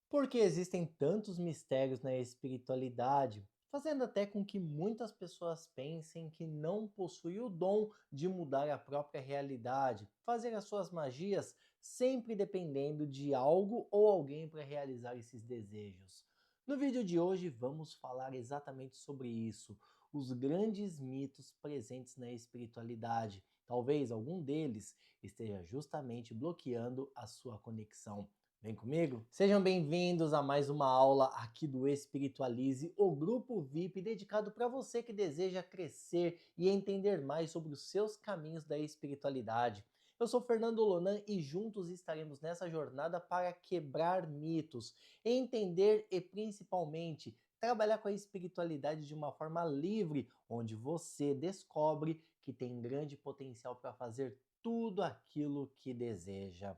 Porque existem tantos mistérios na espiritualidade, fazendo até com que muitas pessoas pensem que não possuem o dom de mudar a própria realidade, fazer as suas magias, sempre dependendo de algo ou alguém para realizar esses desejos. No vídeo de hoje vamos falar exatamente sobre isso, os grandes mitos presentes na espiritualidade. Talvez algum deles esteja justamente bloqueando a sua conexão. Vem comigo? Sejam bem-vindos a mais uma aula aqui do Espiritualize, o grupo VIP dedicado para você que deseja crescer e entender mais sobre os seus caminhos da espiritualidade. Eu sou Fernando Lonan e juntos estaremos nessa jornada para quebrar mitos, entender e principalmente trabalhar com a espiritualidade de uma forma livre, onde você descobre que tem grande potencial para fazer tudo aquilo que deseja.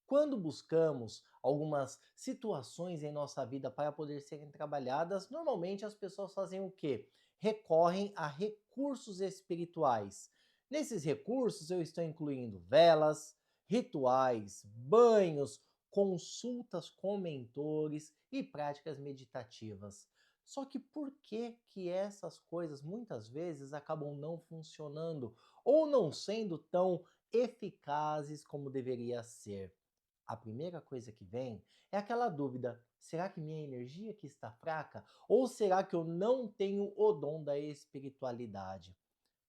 Quando buscamos algumas situações em nossa vida para poder serem trabalhadas, normalmente as pessoas fazem o quê? Recorrem a recursos espirituais. Nesses recursos eu estou incluindo velas, rituais, banhos, consultas com mentores e práticas meditativas. Só que por que essas coisas muitas vezes acabam não funcionando ou não sendo tão eficazes como deveria ser? A primeira coisa que vem é aquela dúvida: será que minha energia que está fraca? Ou será que eu não tenho o dom da espiritualidade?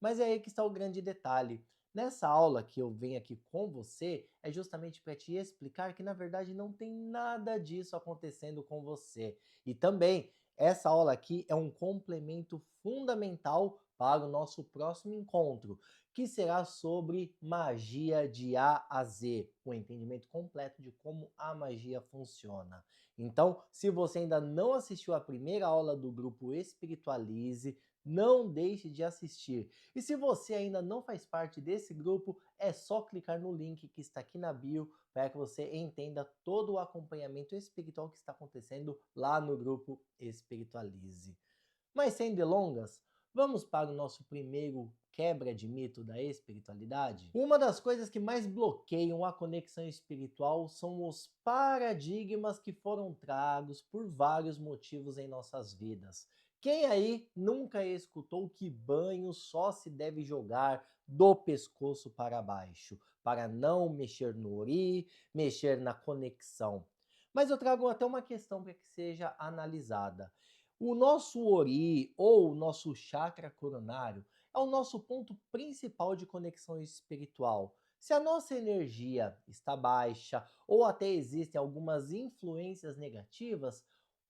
Mas é aí que está o grande detalhe. Nessa aula que eu venho aqui com você, é justamente para te explicar que na verdade não tem nada disso acontecendo com você. E também, essa aula aqui é um complemento fundamental para o nosso próximo encontro, que será sobre magia de A a Z, o entendimento completo de como a magia funciona. Então, se você ainda não assistiu a primeira aula do grupo Espiritualize, não deixe de assistir. E se você ainda não faz parte desse grupo, é só clicar no link que está aqui na bio para que você entenda todo o acompanhamento espiritual que está acontecendo lá no grupo Espiritualize. Mas sem delongas, vamos para o nosso primeiro quebra de mito da espiritualidade? Uma das coisas que mais bloqueiam a conexão espiritual são os paradigmas que foram tragos por vários motivos em nossas vidas. Quem aí nunca escutou que banho só se deve jogar do pescoço para baixo, para não mexer no ori, mexer na conexão? Mas eu trago até uma questão para que seja analisada. O nosso ori ou o nosso chakra coronário é o nosso ponto principal de conexão espiritual. Se a nossa energia está baixa ou até existem algumas influências negativas,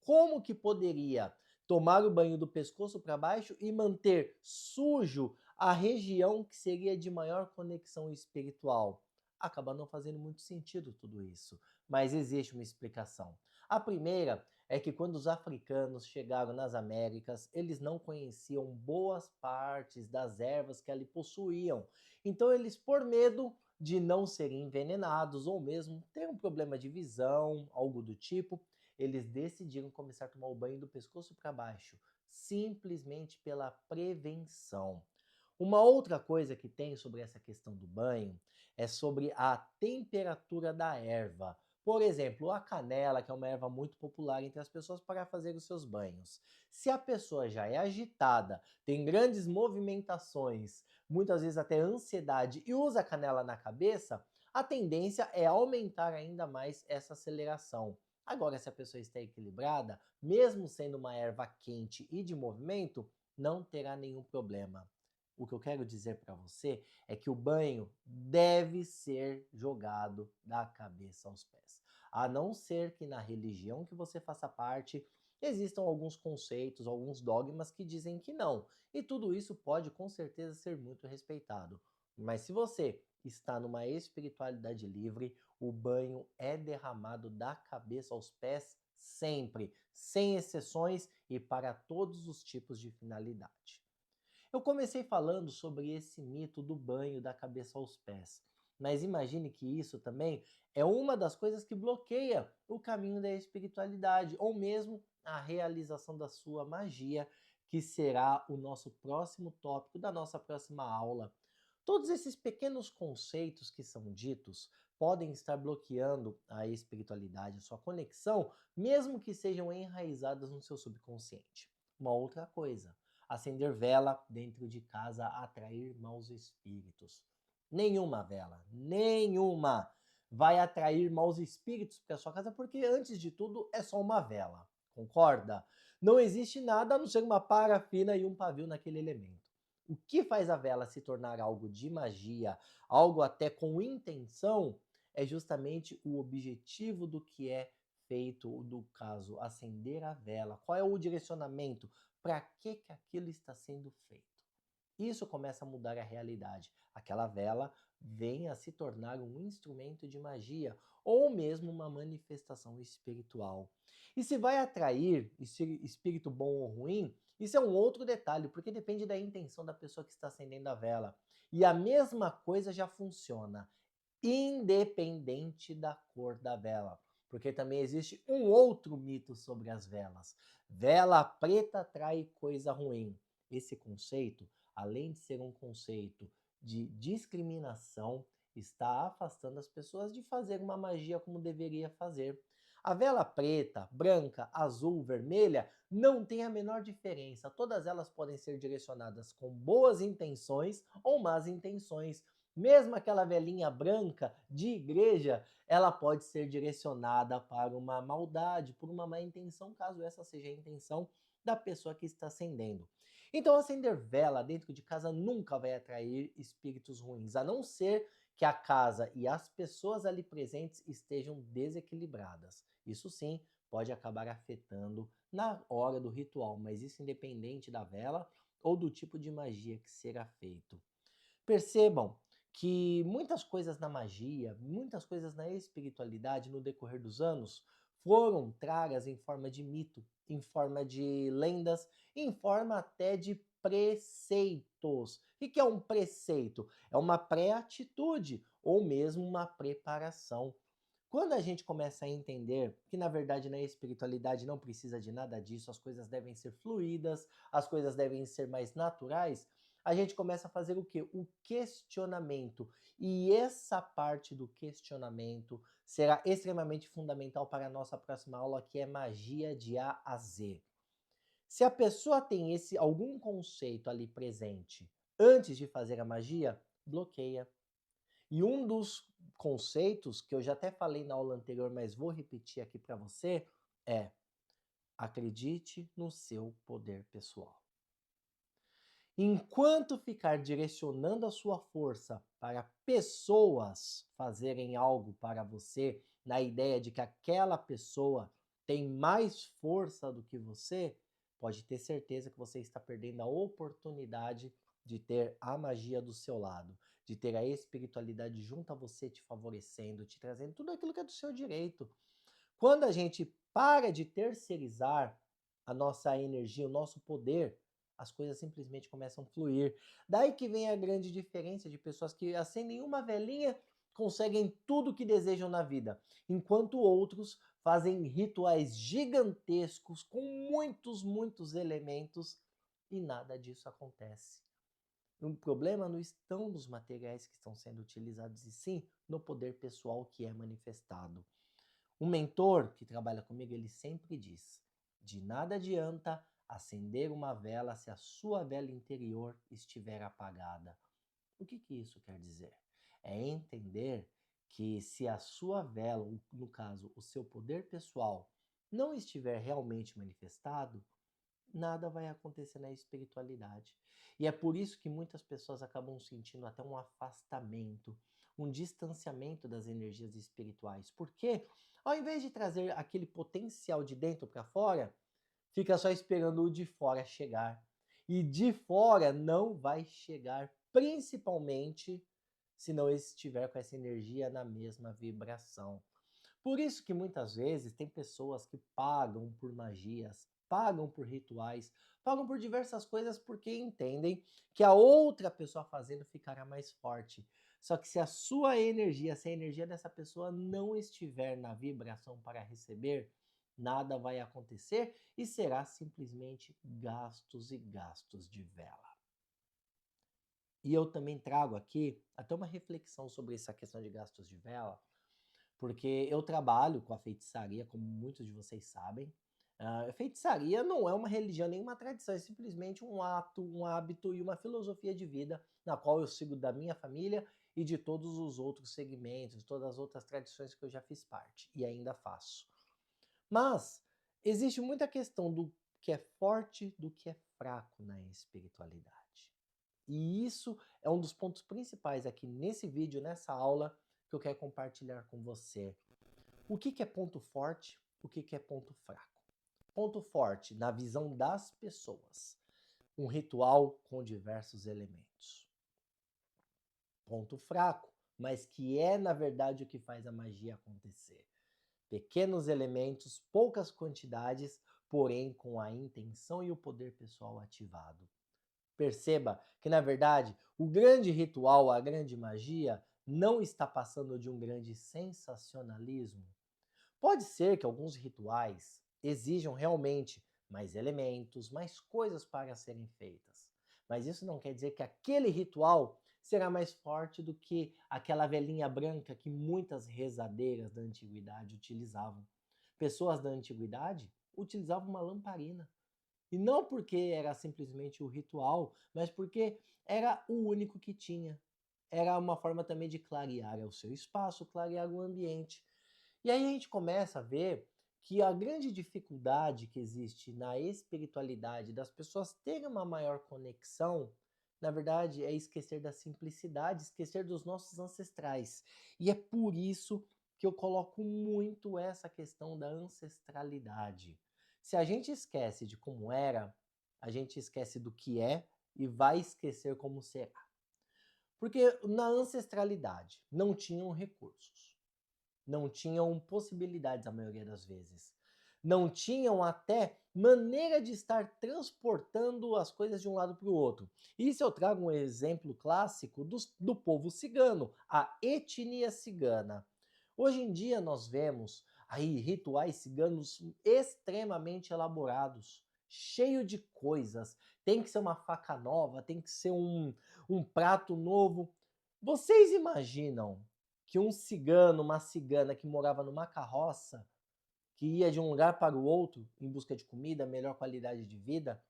como que poderia tomar o banho do pescoço para baixo e manter sujo a região que seria de maior conexão espiritual? Acaba não fazendo muito sentido tudo isso, mas existe uma explicação. A primeira é que quando os africanos chegaram nas Américas, eles não conheciam boas partes das ervas que ali possuíam. Então eles, por medo de não serem envenenados ou mesmo ter um problema de visão, algo do tipo, eles decidiram começar a tomar o banho do pescoço para baixo, simplesmente pela prevenção. Uma outra coisa que tem sobre essa questão do banho é sobre a temperatura da erva. Por exemplo, a canela, que é uma erva muito popular entre as pessoas para fazer os seus banhos. Se a pessoa já é agitada, tem grandes movimentações, muitas vezes até ansiedade e usa a canela na cabeça, a tendência é aumentar ainda mais essa aceleração. Agora, se a pessoa está equilibrada, mesmo sendo uma erva quente e de movimento, não terá nenhum problema. O que eu quero dizer para você é que o banho deve ser jogado da cabeça aos pés. A não ser que na religião que você faça parte existam alguns conceitos, alguns dogmas que dizem que não. E tudo isso pode com certeza ser muito respeitado. Mas se você está numa espiritualidade livre, o banho é derramado da cabeça aos pés sempre, sem exceções e para todos os tipos de finalidade. Eu comecei falando sobre esse mito do banho da cabeça aos pés, mas imagine que isso também é uma das coisas que bloqueia o caminho da espiritualidade, ou mesmo a realização da sua magia, que será o nosso próximo tópico da nossa próxima aula. Todos esses pequenos conceitos que são ditos podem estar bloqueando a espiritualidade, a sua conexão, mesmo que sejam enraizadas no seu subconsciente. Uma outra coisa, acender vela dentro de casa, atrair maus espíritos. Nenhuma vela, nenhuma vai atrair maus espíritos para sua casa, porque antes de tudo é só uma vela, concorda? Não existe nada a não ser uma parafina e um pavio naquele elemento. O que faz a vela se tornar algo de magia, algo até com intenção, é justamente o objetivo do que é feito, do caso, acender a vela. Qual é o direcionamento? Para que aquilo está sendo feito? Isso começa a mudar a realidade. Aquela vela vem a se tornar um instrumento de magia ou mesmo uma manifestação espiritual. E se vai atrair espírito bom ou ruim, isso é um outro detalhe, porque depende da intenção da pessoa que está acendendo a vela. E a mesma coisa já funciona, independente da cor da vela. Porque também existe um outro mito sobre as velas. Vela preta atrai coisa ruim. Esse conceito, além de ser um conceito de discriminação, está afastando as pessoas de fazer uma magia como deveria fazer. A vela preta, branca, azul, vermelha não tem a menor diferença. Todas elas podem ser direcionadas com boas intenções ou más intenções. Mesmo aquela velinha branca de igreja, ela pode ser direcionada para uma maldade, por uma má intenção, caso essa seja a intenção da pessoa que está acendendo. Então, acender vela dentro de casa nunca vai atrair espíritos ruins, a não ser que a casa e as pessoas ali presentes estejam desequilibradas. Isso sim pode acabar afetando na hora do ritual, mas isso independente da vela ou do tipo de magia que será feito. Percebam que muitas coisas na magia, muitas coisas na espiritualidade no decorrer dos anos foram tragas em forma de mito, em forma de lendas, em forma até de preceitos. O que é um preceito? É uma pré-atitude ou mesmo uma preparação. Quando a gente começa a entender que, na verdade, na espiritualidade não precisa de nada disso, as coisas devem ser fluídas, as coisas devem ser mais naturais, a gente começa a fazer o quê? O questionamento. E essa parte do questionamento será extremamente fundamental para a nossa próxima aula, que é magia de A a Z. Se a pessoa tem algum conceito ali presente antes de fazer a magia, bloqueia. E um dos conceitos que eu já até falei na aula anterior, mas vou repetir aqui para você, é: acredite no seu poder pessoal. Enquanto ficar direcionando a sua força para pessoas fazerem algo para você, na ideia de que aquela pessoa tem mais força do que você, pode ter certeza que você está perdendo a oportunidade de ter a magia do seu lado, de ter a espiritualidade junto a você, te favorecendo, te trazendo tudo aquilo que é do seu direito. Quando a gente para de terceirizar a nossa energia, o nosso poder, as coisas simplesmente começam a fluir. Daí que vem a grande diferença de pessoas que acendem uma velinha, conseguem tudo o que desejam na vida, enquanto outros fazem rituais gigantescos com muitos elementos e nada disso acontece. O problema não estão nos materiais que estão sendo utilizados, e sim no poder pessoal que é manifestado. Um mentor que trabalha comigo, ele sempre diz: de nada adianta acender uma vela se a sua vela interior estiver apagada. O que isso quer dizer? É entender que se a sua vela, no caso, o seu poder pessoal, não estiver realmente manifestado, nada vai acontecer na espiritualidade. E é por isso que muitas pessoas acabam sentindo até um afastamento, um distanciamento das energias espirituais. Porque ao invés de trazer aquele potencial de dentro para fora, fica só esperando o de fora chegar. E de fora não vai chegar, principalmente se não estiver com essa energia na mesma vibração. Por isso que muitas vezes tem pessoas que pagam por magias, pagam por rituais, pagam por diversas coisas porque entendem que a outra pessoa fazendo ficará mais forte. Só que se a sua energia, se a energia dessa pessoa não estiver na vibração para receber, nada vai acontecer e será simplesmente gastos e gastos de vela. E eu também trago aqui até uma reflexão sobre essa questão de gastos de vela, porque eu trabalho com a feitiçaria, como muitos de vocês sabem. Feitiçaria não é uma religião nem uma tradição, é simplesmente um ato, um hábito e uma filosofia de vida na qual eu sigo da minha família e de todos os outros segmentos, todas as outras tradições que eu já fiz parte e ainda faço. Mas existe muita questão do que é forte, do que é fraco na espiritualidade. E isso é um dos pontos principais aqui nesse vídeo, nessa aula, que eu quero compartilhar com você. O que é ponto forte? O que é ponto fraco? Ponto forte, na visão das pessoas, um ritual com diversos elementos. Ponto fraco, mas que é na verdade o que faz a magia acontecer. Pequenos elementos, poucas quantidades, porém com a intenção e o poder pessoal ativado. Perceba que, na verdade, o grande ritual, a grande magia, não está passando de um grande sensacionalismo. Pode ser que alguns rituais exijam realmente mais elementos, mais coisas para serem feitas. Mas isso não quer dizer que aquele ritual será mais forte do que aquela velhinha branca que muitas rezadeiras da antiguidade utilizavam. Pessoas da antiguidade utilizavam uma lamparina. E não porque era simplesmente o ritual, mas porque era o único que tinha. Era uma forma também de clarear o seu espaço, clarear o ambiente. E aí a gente começa a ver que a grande dificuldade que existe na espiritualidade das pessoas terem uma maior conexão, na verdade, é esquecer da simplicidade, esquecer dos nossos ancestrais. E é por isso que eu coloco muito essa questão da ancestralidade. Se a gente esquece de como era, a gente esquece do que é e vai esquecer como será. Porque na ancestralidade não tinham recursos, não tinham possibilidades a maioria das vezes. Não tinham até maneira de estar transportando as coisas de um lado para o outro. Isso eu trago um exemplo clássico do povo cigano, a etnia cigana. Hoje em dia nós vemos aí rituais ciganos extremamente elaborados, cheio de coisas. Tem que ser uma faca nova, tem que ser um prato novo. Vocês imaginam que um cigano, uma cigana que morava numa carroça, que ia de um lugar para o outro em busca de comida, melhor qualidade de vida,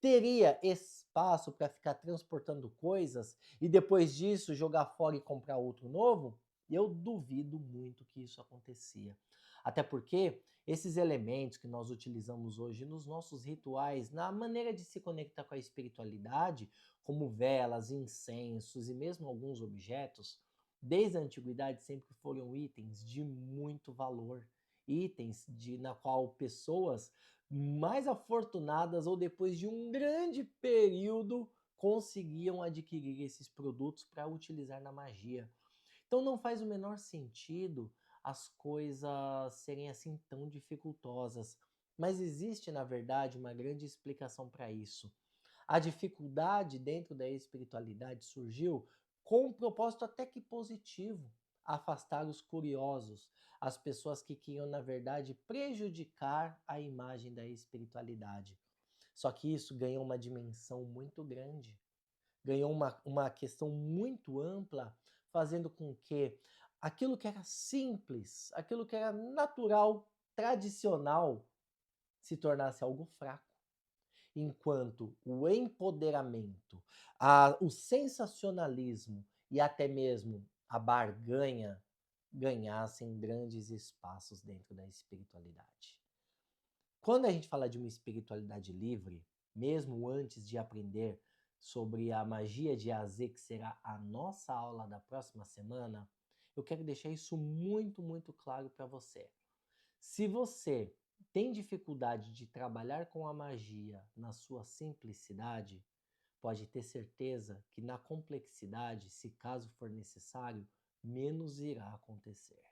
teria espaço para ficar transportando coisas e depois disso jogar fora e comprar outro novo? Eu duvido muito que isso acontecia. Até porque esses elementos que nós utilizamos hoje nos nossos rituais, na maneira de se conectar com a espiritualidade, como velas, incensos e mesmo alguns objetos, desde a antiguidade sempre foram itens de muito valor, itens na qual pessoas mais afortunadas ou depois de um grande período conseguiam adquirir esses produtos para utilizar na magia. Então não faz o menor sentido as coisas serem assim tão dificultosas. Mas existe, na verdade, uma grande explicação para isso. A dificuldade dentro da espiritualidade surgiu com um propósito até que positivo: afastar os curiosos, as pessoas que queriam, na verdade, prejudicar a imagem da espiritualidade. Só que isso ganhou uma dimensão muito grande, ganhou uma questão muito ampla, fazendo com que aquilo que era simples, aquilo que era natural, tradicional, se tornasse algo fraco, enquanto o empoderamento, o sensacionalismo e até mesmo a barganha ganhassem grandes espaços dentro da espiritualidade. Quando a gente fala de uma espiritualidade livre, mesmo antes de aprender sobre a magia de AZ, que será a nossa aula da próxima semana, eu quero deixar isso muito, muito claro para você. Se você tem dificuldade de trabalhar com a magia na sua simplicidade, pode ter certeza que na complexidade, se caso for necessário, menos irá acontecer.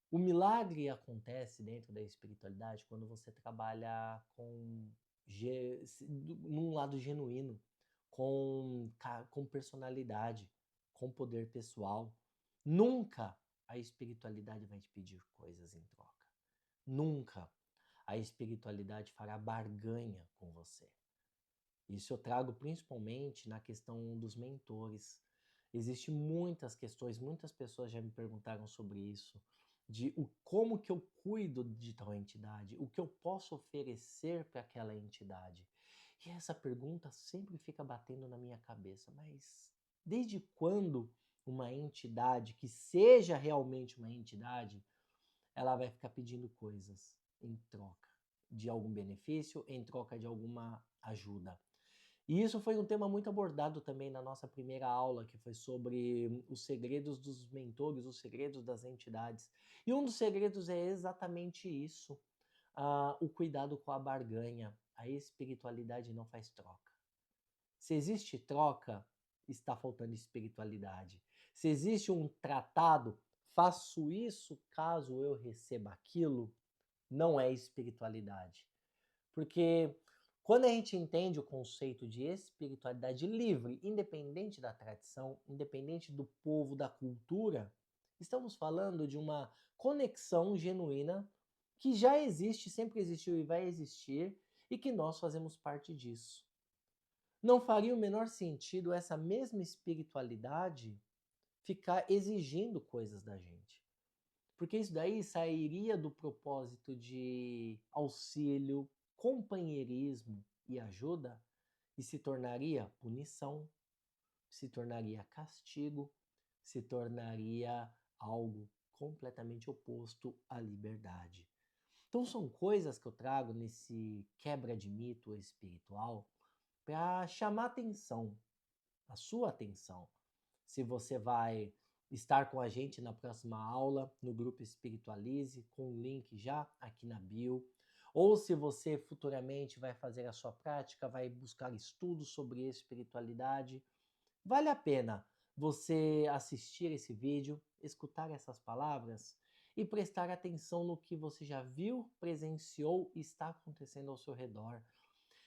O milagre acontece dentro da espiritualidade quando você trabalha num lado genuíno, com personalidade, com poder pessoal. Nunca a espiritualidade vai te pedir coisas em troca. Nunca a espiritualidade fará barganha com você. Isso eu trago principalmente na questão dos mentores. Existem muitas questões, muitas pessoas já me perguntaram sobre isso, de como que eu cuido de tal entidade, o que eu posso oferecer para aquela entidade. E essa pergunta sempre fica batendo na minha cabeça, mas desde quando uma entidade, que seja realmente uma entidade, ela vai ficar pedindo coisas em troca de algum benefício, em troca de alguma ajuda? E isso foi um tema muito abordado também na nossa primeira aula, que foi sobre os segredos dos mentores, os segredos das entidades. E um dos segredos é exatamente isso, o cuidado com a barganha. A espiritualidade não faz troca. Se existe troca, está faltando espiritualidade. Se existe um tratado, faço isso caso eu receba aquilo, não é espiritualidade. Porque quando a gente entende o conceito de espiritualidade livre, independente da tradição, independente do povo, da cultura, estamos falando de uma conexão genuína que já existe, sempre existiu e vai existir, e que nós fazemos parte disso. Não faria o menor sentido essa mesma espiritualidade ficar exigindo coisas da gente. Porque isso daí sairia do propósito de auxílio, companheirismo e ajuda e se tornaria punição, se tornaria castigo, se tornaria algo completamente oposto à liberdade. Então são coisas que eu trago nesse quebra de mito espiritual para chamar atenção, a sua atenção. Se você vai estar com a gente na próxima aula, no grupo Espiritualize, com o link já aqui na bio, ou se você futuramente vai fazer a sua prática, vai buscar estudos sobre espiritualidade, vale a pena você assistir esse vídeo, escutar essas palavras e prestar atenção no que você já viu, presenciou e está acontecendo ao seu redor.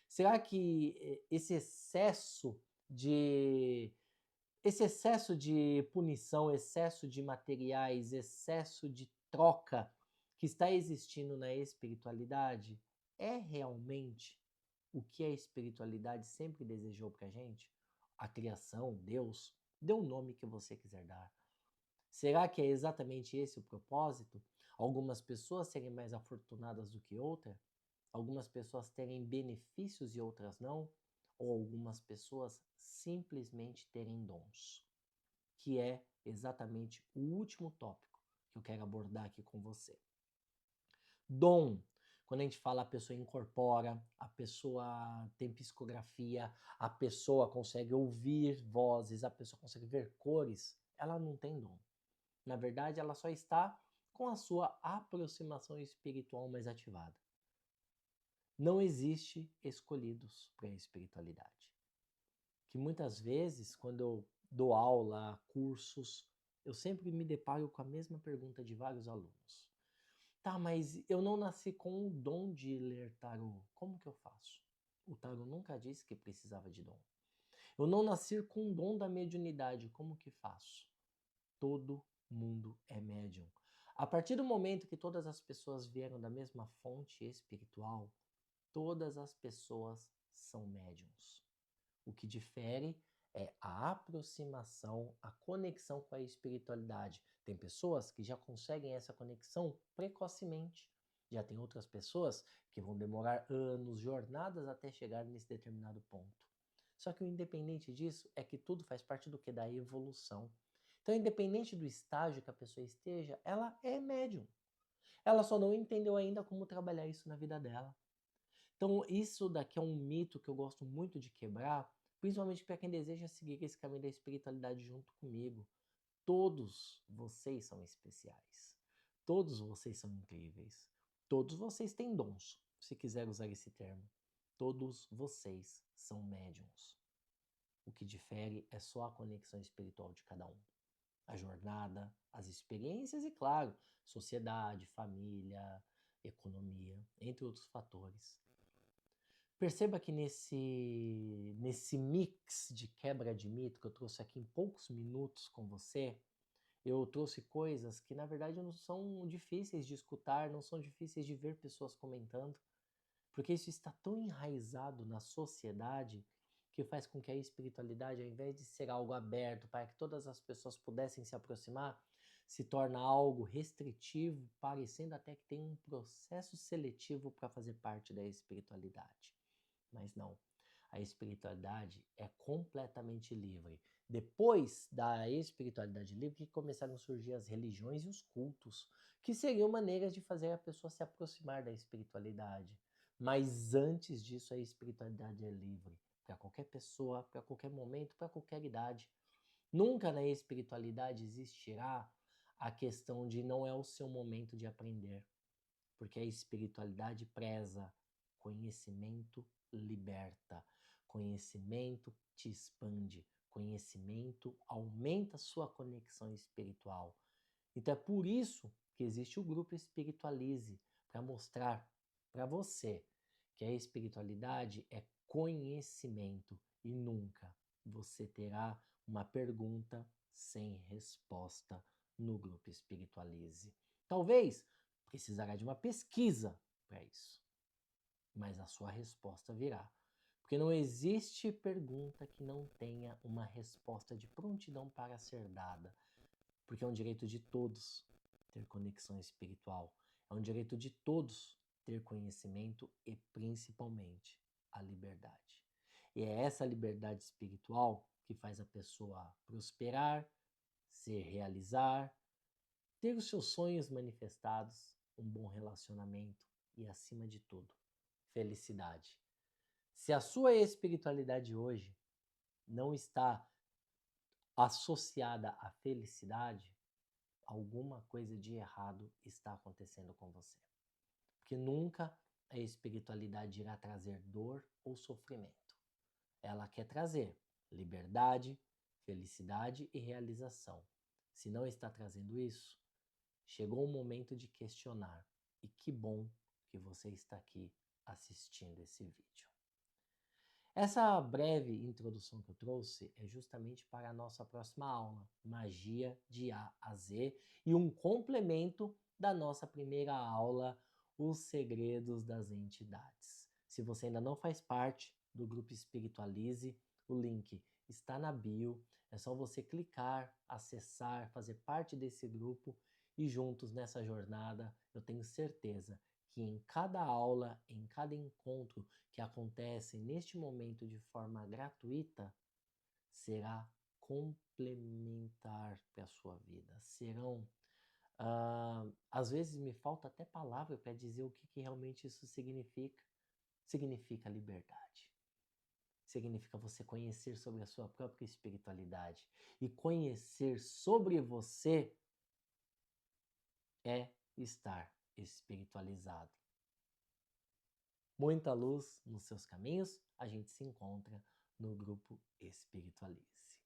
Será que de esse excesso de punição, excesso de materiais, excesso de troca que está existindo na espiritualidade é realmente o que a espiritualidade sempre desejou para a gente? A criação, Deus, dê o nome que você quiser dar. Será que é exatamente esse o propósito? Algumas pessoas serem mais afortunadas do que outras? Algumas pessoas terem benefícios e outras não? Ou algumas pessoas simplesmente terem dons? Que é exatamente o último tópico que eu quero abordar aqui com você. Dom. Quando a gente fala a pessoa incorpora, a pessoa tem psicografia, a pessoa consegue ouvir vozes, a pessoa consegue ver cores, ela não tem dom. Na verdade, ela só está com a sua aproximação espiritual mais ativada. Não existe escolhidos para a espiritualidade. Que muitas vezes, quando eu dou aula, cursos, eu sempre me deparo com a mesma pergunta de vários alunos. Tá, mas eu não nasci com o dom de ler tarô. Como que eu faço? O tarô nunca disse que precisava de dom. Eu não nasci com o dom da mediunidade. Como que faço? Todo mundo é médium. A partir do momento que todas as pessoas vieram da mesma fonte espiritual, todas as pessoas são médiums. O que difere é a aproximação, a conexão com a espiritualidade. Tem pessoas que já conseguem essa conexão precocemente. Já tem outras pessoas que vão demorar anos, jornadas até chegar nesse determinado ponto. Só que o independente disso é que tudo faz parte do que? Da evolução. Então, independente do estágio que a pessoa esteja, ela é médium. Ela só não entendeu ainda como trabalhar isso na vida dela. Então, isso daqui é um mito que eu gosto muito de quebrar, principalmente para quem deseja seguir esse caminho da espiritualidade junto comigo. Todos vocês são especiais. Todos vocês são incríveis. Todos vocês têm dons, se quiser usar esse termo. Todos vocês são médiums. O que difere é só a conexão espiritual de cada um. A jornada, as experiências e, claro, sociedade, família, economia, entre outros fatores. Perceba que nesse mix de quebra de mito que eu trouxe aqui em poucos minutos com você, eu trouxe coisas que na verdade não são difíceis de escutar, não são difíceis de ver pessoas comentando, Porque isso está tão enraizado na sociedade que faz com que a espiritualidade, ao invés de ser algo aberto para que todas as pessoas pudessem se aproximar, se torna algo restritivo, parecendo até que tem um processo seletivo para fazer parte da espiritualidade. Mas não. A espiritualidade é completamente livre. Depois da espiritualidade livre que começaram a surgir as religiões e os cultos, que seriam maneiras de fazer a pessoa se aproximar da espiritualidade. Mas antes disso, a espiritualidade é livre para qualquer pessoa, para qualquer momento, para qualquer idade. Nunca na espiritualidade existirá a questão de não é o seu momento de aprender, porque a espiritualidade preza conhecimento liberta, conhecimento te expande, conhecimento aumenta a sua conexão espiritual. Então é por isso que existe o grupo Espiritualize, para mostrar para você que a espiritualidade é conhecimento e nunca você terá uma pergunta sem resposta no grupo Espiritualize. Talvez precisará de uma pesquisa para isso, mas a sua resposta virá. Porque não existe pergunta que não tenha uma resposta de prontidão para ser dada. Porque é um direito de todos ter conexão espiritual. É um direito de todos ter conhecimento e principalmente a liberdade. E é essa liberdade espiritual que faz a pessoa prosperar, se realizar, ter os seus sonhos manifestados, um bom relacionamento e, acima de tudo, felicidade. Se a sua espiritualidade hoje não está associada à felicidade, alguma coisa de errado está acontecendo com você. Porque nunca a espiritualidade irá trazer dor ou sofrimento. Ela quer trazer liberdade, felicidade e realização. Se não está trazendo isso, chegou o momento de questionar. E que bom que você está aqui assistindo esse vídeo. Essa breve introdução que eu trouxe é justamente para a nossa próxima aula, Magia de A a Z, e um complemento da nossa primeira aula, Os Segredos das Entidades. Se você ainda não faz parte do grupo Espiritualize, o link está na bio, é só você clicar, acessar, fazer parte desse grupo e juntos nessa jornada, eu tenho certeza que em cada aula, em cada encontro que acontece neste momento de forma gratuita, será complementar para a sua vida. Serão, às vezes me falta até palavra para dizer o que realmente isso significa. Significa liberdade. Significa você conhecer sobre a sua própria espiritualidade. E conhecer sobre você é estar espiritualizado. Muita luz nos seus caminhos, a gente se encontra no grupo Espiritualize.